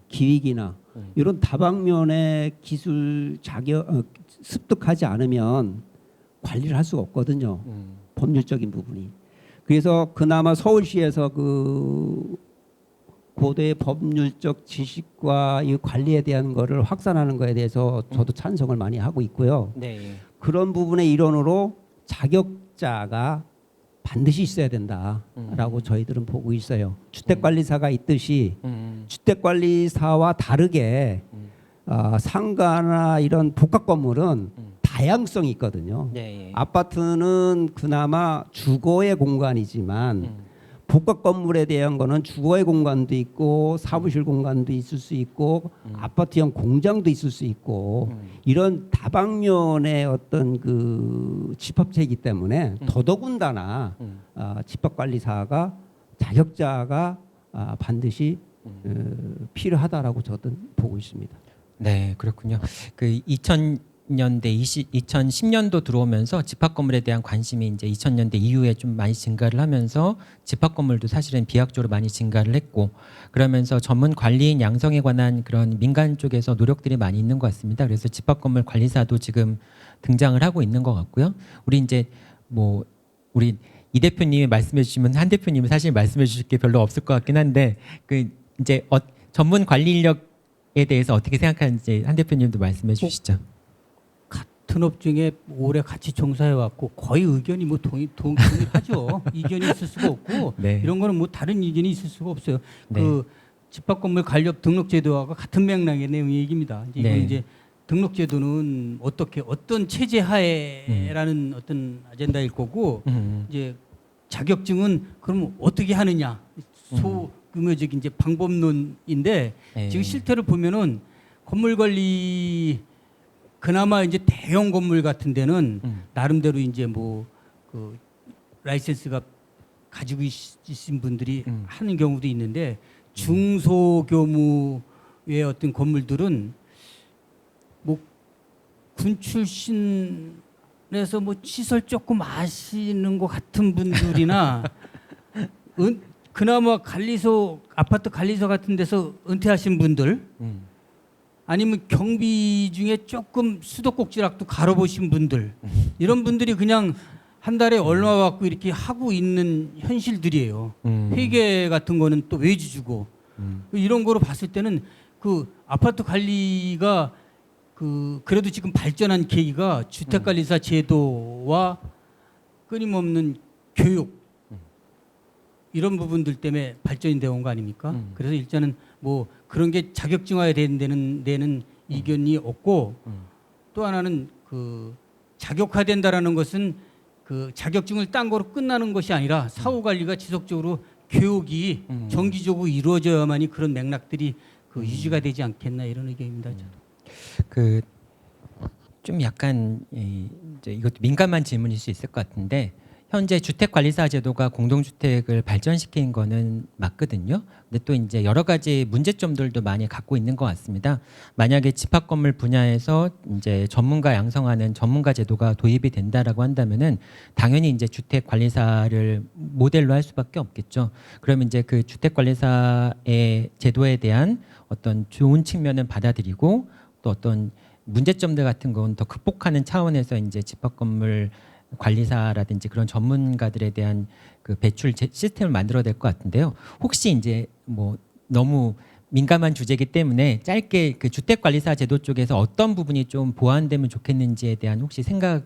기획이나 이런 다방면의 기술 자격 습득하지 않으면 관리를 할 수가 없거든요. 법률적인 부분이. 그래서 그나마 서울시에서 그 고도의 법률적 지식과 이 관리에 대한 거를 확산하는 거에 대해서 저도 찬성을 많이 하고 있고요. 네. 그런 부분의 일원으로 자격자가 반드시 있어야 된다라고 저희들은 보고 있어요. 주택관리사가 있듯이 주택관리사와 다르게 상가나 이런 복합 건물은 다양성이 있거든요. 네. 아파트는 그나마 주거의 공간이지만 복합 건물에 대한 거는 주거의 공간도 있고 사무실 공간도 있을 수 있고 아파트형 공장도 있을 수 있고 이런 다방면의 어떤 그 집합체이기 때문에 더더군다나 집합관리사가 자격자가 반드시 필요하다라고 저도 보고 있습니다. 네, 그렇군요. 그 2010년도 들어오면서 집합 건물에 대한 관심이 이제 2000년대 이후에 좀 많이 증가를 하면서 집합 건물도 사실은 비약적으로 많이 증가를 했고 그러면서 전문 관리인 양성에 관한 그런 민간 쪽에서 노력들이 많이 있는 것 같습니다. 그래서 집합 건물 관리사도 지금 등장을 하고 있는 것 같고요. 우리 이제 뭐 우리 이 대표님이 말씀해 주시면 한 대표님은 사실 말씀해 주실 게 별로 없을 것 같긴 한데 그 이제 전문 관리 인력에 대해서 어떻게 생각하는지 한 대표님도 말씀해 주시죠. 같은 업종에 오래 같이 종사해 왔고 거의 의견이 뭐 동일하죠. 이견이 있을 수가 없고 네. 이런 거는 뭐 다른 의견이 있을 수가 없어요. 네. 그 집합건물 관리업 등록제도와 같은 맥락의 내용 얘기입니다. 이건 네. 이제 등록제도는 어떤 체제 하에라는 어떤 아젠다일 거고 이제 자격증은 그럼 어떻게 하느냐 소규모적인 이제 방법론인데 네. 지금 실태를 보면은 건물 관리 그나마 이제 대형 건물 같은 데는 나름대로 이제 뭐 그 라이센스가 가지고 있으신 분들이 하는 경우도 있는데 중소규모의 어떤 건물들은 뭐 군 출신에서 뭐 시설 조금 아시는 것 같은 분들이나 그나마 아파트 관리소 같은 데서 은퇴하신 분들 아니면 경비 중에 조금 수도꼭지락도 갈아보신 분들 이런 분들이 그냥 한 달에 얼마 받고 이렇게 하고 있는 현실들이에요. 회계 같은 거는 또 외주 주고 이런 거로 봤을 때는 그 아파트 관리가 그래도 지금 발전한 계기가 주택관리사 제도와 끊임없는 교육 이런 부분들 때문에 발전이 되어 온 거 아닙니까? 그래서 일단은 뭐 그런 게 자격증화에 되는 이견이 없고 또 하나는 그 자격화된다라는 것은 그 자격증을 딴 거로 끝나는 것이 아니라 사후 관리가 지속적으로 교육이 정기적으로 이루어져야만이 그런 맥락들이 그 유지가 되지 않겠나 이런 의견입니다. 저도. 그 좀 약간 이제 이것도 민감한 질문일 수 있을 것 같은데 현재 주택관리사 제도가 공동주택을 발전시킨 거는 맞거든요. 근데 또 이제 여러 가지 문제점들도 많이 갖고 있는 것 같습니다. 만약에 집합건물 분야에서 이제 전문가 양성하는 전문가 제도가 도입이 된다라고 한다면은 당연히 이제 주택관리사를 모델로 할 수밖에 없겠죠. 그러면 이제 그 주택관리사의 제도에 대한 어떤 좋은 측면은 받아들이고 또 어떤 문제점들 같은 건 더 극복하는 차원에서 이제 집합건물 관리사라든지 그런 전문가들에 대한 그 배출 시스템을 만들어야 될 것 같은데요. 혹시 이제 뭐 너무 민감한 주제이기 때문에 짧게 그 주택관리사 제도 쪽에서 어떤 부분이 좀 보완되면 좋겠는지에 대한 혹시 생각을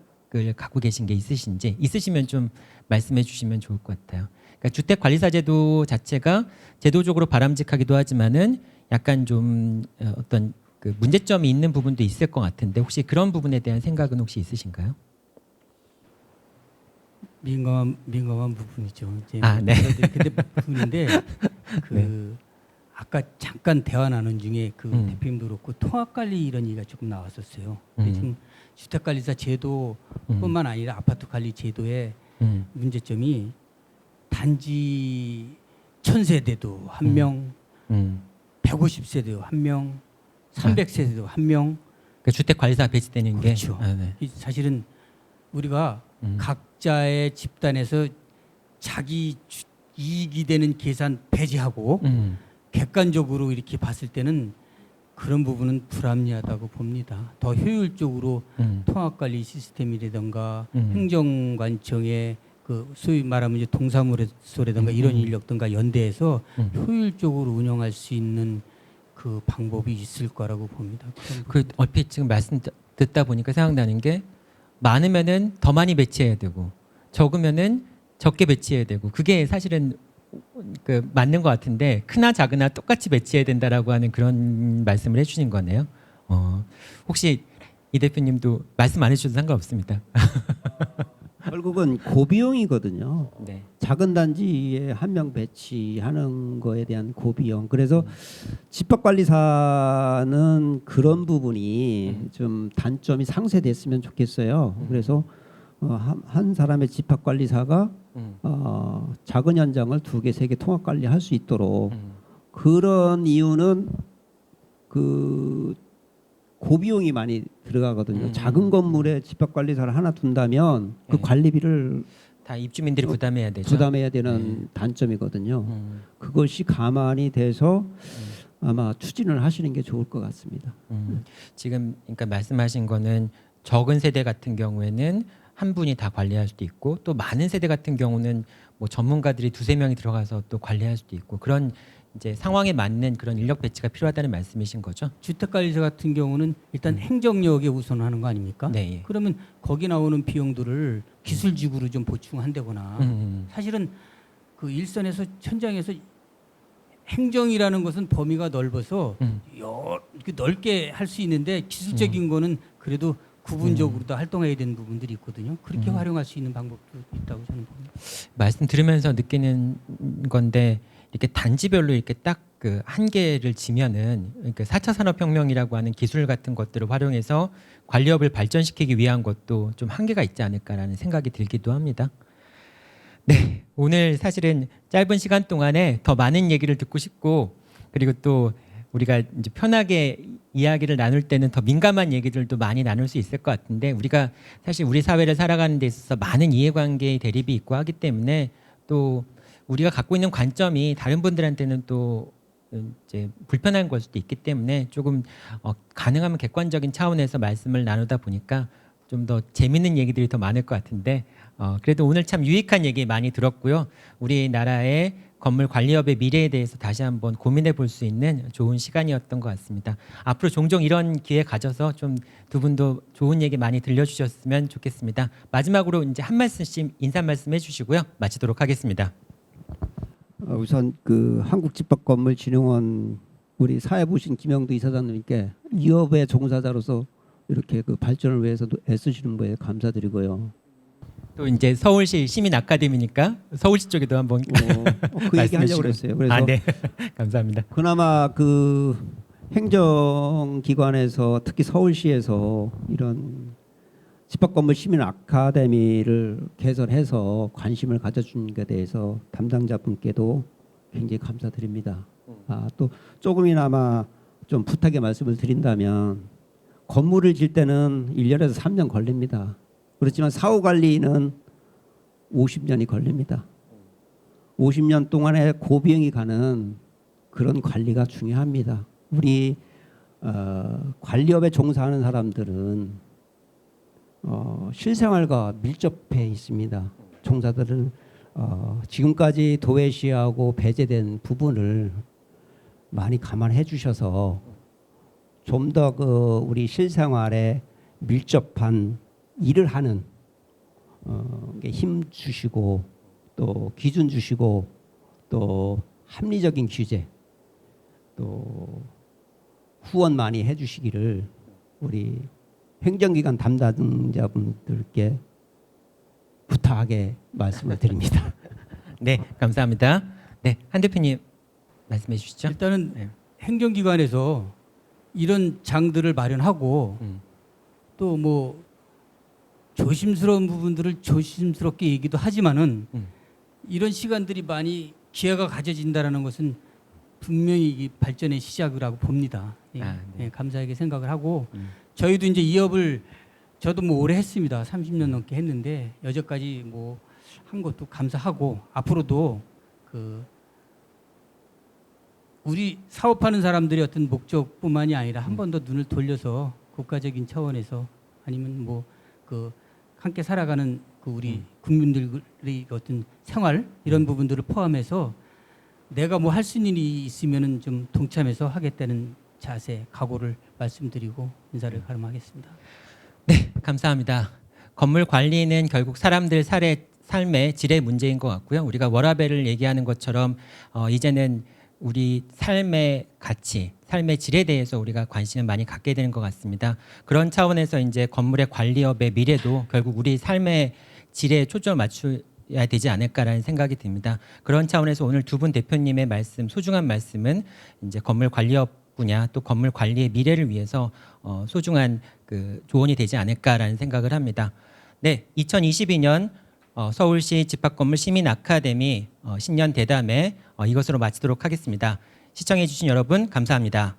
갖고 계신 게 있으신지 있으시면 좀 말씀해 주시면 좋을 것 같아요. 그러니까 주택관리사 제도 자체가 제도적으로 바람직하기도 하지만은 약간 좀 어떤 그 문제점이 있는 부분도 있을 것 같은데 혹시 그런 부분에 대한 생각은 혹시 있으신가요? 민감한 부분이죠. 이제 아, 네. 근데 부분인데 그 아까 잠깐 대화 나눈 중에 그 대표님도 그렇고 통합관리 이런 얘기가 조금 나왔었어요. 근데 지금 주택관리사 제도뿐만 아니라 아파트 관리 제도의 문제점이 단지 1000세대도 한 명, 150세대도 한 명, 300세대도 한 명. 그 주택 관리사 배치되는 그렇죠. 게 네. 사실은 우리가 각자의 집단에서 자기 이익이 되는 계산 배제하고 객관적으로 이렇게 봤을 때는 그런 부분은 불합리하다고 봅니다. 더 효율적으로 통합관리 시스템이라든가 행정관청의 그 소위 말하면 이제 동사무소라든가 이런 인력들과 연대해서 효율적으로 운영할 수 있는 그 방법이 있을 거라고 봅니다. 그 얼핏 지금 말씀 듣다 보니까 생각나는 게 많으면은 더 많이 배치해야 되고 적으면은 적게 배치해야 되고 그게 사실은 그 맞는 것 같은데 크나 작으나 똑같이 배치해야 된다라고 하는 그런 말씀을 해주신 거네요. 혹시 이 대표님도 말씀 안 해주셔도 상관없습니다. 결국은 고비용이거든요. 네. 작은 단지에 한 명 배치하는 거에 대한 고비용. 그래서 집합관리사는 그런 부분이 좀 단점이 상쇄됐으면 좋겠어요. 그래서 한 사람의 집합관리사가 작은 현장을 2개, 3개 통합 관리할 수 있도록 그런 이유는 그 고비용이 많이 들어가거든요. 작은 건물에 집합관리사를 하나 둔다면 그 관리비를 다 입주민들이 부담해야 되죠. 부담해야 되는 단점이거든요. 그것이 감안이 돼서 아마 추진을 하시는 게 좋을 것 같습니다. 지금 그러니까 말씀하신 거는 적은 세대 같은 경우에는 한 분이 다 관리할 수도 있고 또 많은 세대 같은 경우는 뭐 전문가들이 2-3명이 들어가서 또 관리할 수도 있고 그런 이제 상황에 맞는 그런 인력 배치가 필요하다는 말씀이신 거죠? 주택관리사 같은 경우는 일단 행정력에 우선하는 거 아닙니까? 네. 예. 그러면 거기 나오는 비용들을 기술직으로 좀 보충한다거나 사실은 그 일선에서 현장에서 행정이라는 것은 범위가 넓어서 넓게 할 수 있는데 기술적인 거는 그래도 구분적으로 다 활동해야 되는 부분들이 있거든요. 그렇게 활용할 수 있는 방법도 있다고 저는 봅니다. 말씀 들으면서 느끼는 건데 이렇게 단지별로 이렇게 딱 그 한계를 지면은 그러니까 4차 산업혁명이라고 하는 기술 같은 것들을 활용해서 관리업을 발전시키기 위한 것도 좀 한계가 있지 않을까라는 생각이 들기도 합니다. 네, 오늘 사실은 짧은 시간 동안에 더 많은 얘기를 듣고 싶고 그리고 또 우리가 이제 편하게 이야기를 나눌 때는 더 민감한 얘기들도 많이 나눌 수 있을 것 같은데 우리가 사실 우리 사회를 살아가는 데 있어서 많은 이해관계의 대립이 있고 하기 때문에 또 우리가 갖고 있는 관점이 다른 분들한테는 또 이제 불편한 걸 수도 있기 때문에 조금 가능하면 객관적인 차원에서 말씀을 나누다 보니까 좀 더 재밌는 얘기들이 더 많을 것 같은데 그래도 오늘 참 유익한 얘기 많이 들었고요. 우리나라의 건물 관리업의 미래에 대해서 다시 한번 고민해 볼 수 있는 좋은 시간이었던 것 같습니다. 앞으로 종종 이런 기회 가져서 좀 두 분도 좋은 얘기 많이 들려주셨으면 좋겠습니다. 마지막으로 이제 한 말씀씩 인사 말씀 해주시고요. 마치도록 하겠습니다. 우선 그 한국집합건물진흥원 우리 사회 보신 김영도 이사장님께 이업의 종사자로서 이렇게 그 발전을 위해서도 애쓰시는 거에 감사드리고요. 또 이제 서울시 시민 아카데미니까 서울시 쪽에도 한번 그 얘기 하려고 그랬어요. 그래서 네. 감사합니다. 그나마 그 행정기관에서 특히 서울시에서 이런 집합건물 시민 아카데미를 개설해서 관심을 가져준 것에 대해서 담당자분께도 굉장히 감사드립니다. 또 조금이나마 좀 부탁의 말씀을 드린다면 건물을 질 때는 1년에서 3년 걸립니다. 그렇지만 사후 관리는 50년이 걸립니다. 50년 동안에 고비용이 가는 그런 관리가 중요합니다. 우리 관리업에 종사하는 사람들은 실생활과 밀접해 있습니다. 종사들은 지금까지 도외시하고 배제된 부분을 많이 감안해 주셔서 좀 더 그 우리 실생활에 밀접한 일을 하는 힘 주시고 또 기준 주시고 또 합리적인 규제 또 후원 많이 해주시기를 우리 행정기관 담당자분들께 부탁하게 말씀을 드립니다. 네, 감사합니다. 네, 한 대표님 말씀해 주시죠. 일단은 네. 행정기관에서 이런 장들을 마련하고 또 뭐 조심스러운 부분들을 조심스럽게 얘기도 하지만은 이런 시간들이 많이 기회가 가져진다라는 것은 분명히 이 발전의 시작이라고 봅니다. 예, 아, 네. 예, 감사하게 생각을 하고 저희도 이제 이 업을 저도 뭐 오래 했습니다. 30년 넘게 했는데 여태까지 뭐 한 것도 감사하고 앞으로도 그 우리 사업하는 사람들의 어떤 목적뿐만이 아니라 한 번 더 눈을 돌려서 국가적인 차원에서 아니면 뭐 그 함께 살아가는 그 우리 국민들의 어떤 생활 이런 부분들을 포함해서 내가 뭐 할 수 있는 일이 있으면은 좀 동참해서 하겠다는 자세, 각오를 말씀드리고 인사를 가름하겠습니다. 네, 감사합니다. 건물 관리는 결국 사람들 삶의 질의 문제인 것 같고요. 우리가 워라밸을 얘기하는 것처럼 이제는 우리 삶의 가치, 삶의 질에 대해서 우리가 관심을 많이 갖게 되는 것 같습니다. 그런 차원에서 이제 건물의 관리업의 미래도 결국 우리 삶의 질에 초점을 맞춰야 되지 않을까라는 생각이 듭니다. 그런 차원에서 오늘 두 분 대표님의 말씀, 소중한 말씀은 이제 건물 관리업 분야 또 건물 관리의 미래를 위해서 소중한 그 조언이 되지 않을까라는 생각을 합니다. 네, 2022년 서울시 집합건물 시민 아카데미 신년 대담회 이것으로 마치도록 하겠습니다. 시청해 주신 여러분 감사합니다.